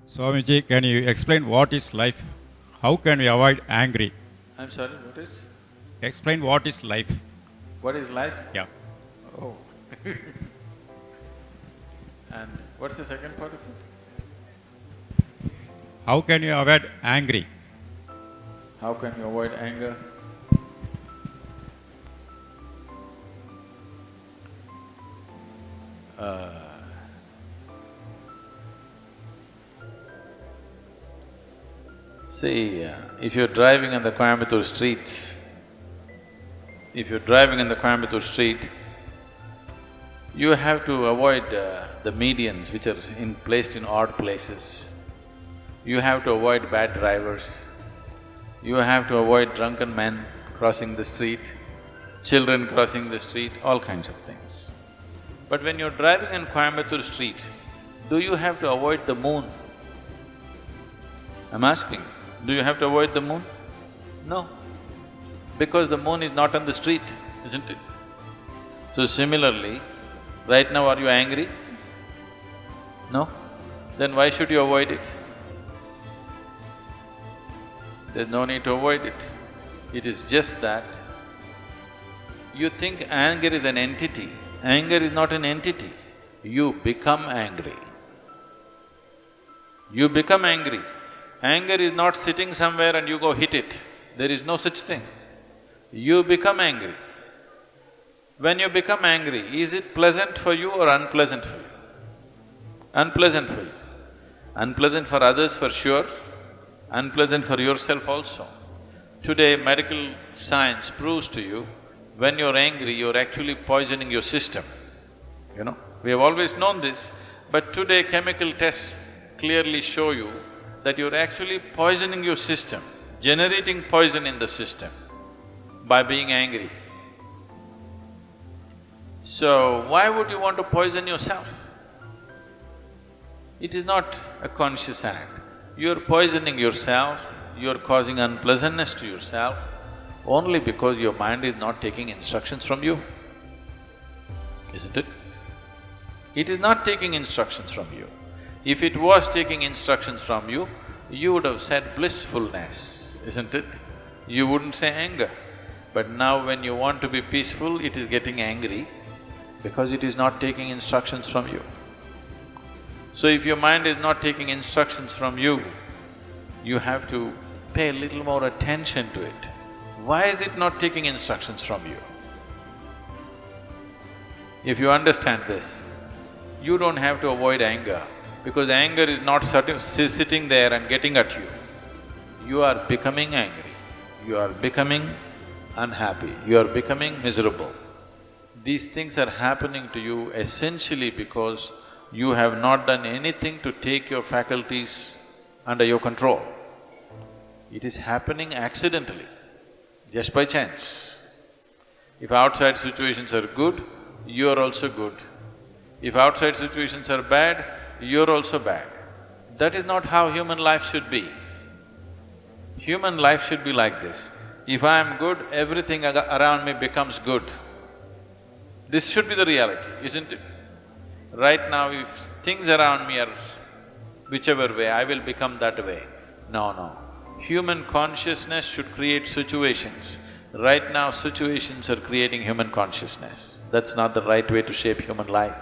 Swamiji, can you explain what is life? How can we avoid angry? I'm sorry, what is? Explain what is life. What is life? Yeah. Oh. And what's the second part of it? How can you avoid angry? How can you avoid anger? See, if you're driving in the Coimbatore streets, you have to avoid the medians which are placed in odd places. You have to avoid bad drivers. You have to avoid drunken men crossing the street, children crossing the street, all kinds of things. But when you're driving in Coimbatore street, do you have to avoid the moon? I'm asking, do you have to avoid the moon? No, because the moon is not on the street, isn't it? So similarly, right now are you angry? No? Then why should you avoid it? There's no need to avoid it. It is just that you think anger is an entity. Anger is not an entity. You become angry. You become angry. Anger is not sitting somewhere and you go hit it. There is no such thing. You become angry. When you become angry, is it pleasant for you or unpleasant for you? Unpleasant for you. Unpleasant for others for sure, unpleasant for yourself also. Today, medical science proves to you, when you're angry, you're actually poisoning your system, you know. We have always known this, but today chemical tests clearly show you that you're actually poisoning your system, generating poison in the system by being angry. So, why would you want to poison yourself? It is not a conscious act. You're poisoning yourself, you're causing unpleasantness to yourself only because your mind is not taking instructions from you, isn't it? It is not taking instructions from you. If it was taking instructions from you, you would have said blissfulness, isn't it? You wouldn't say anger. But now when you want to be peaceful, it is getting angry because it is not taking instructions from you. So if your mind is not taking instructions from you, you have to pay a little more attention to it. Why is it not taking instructions from you? If you understand this, you don't have to avoid anger, because anger is not sitting there and getting at you. You are becoming angry, you are becoming unhappy, you are becoming miserable. These things are happening to you essentially because you have not done anything to take your faculties under your control. It is happening accidentally, just by chance. If outside situations are good, you are also good. If outside situations are bad, you're also bad. That is not how human life should be. Human life should be like this. If I am good, everything around me becomes good. This should be the reality, isn't it? Right now, if things around me are whichever way, I will become that way. No. Human consciousness should create situations. Right now, situations are creating human consciousness. That's not the right way to shape human life.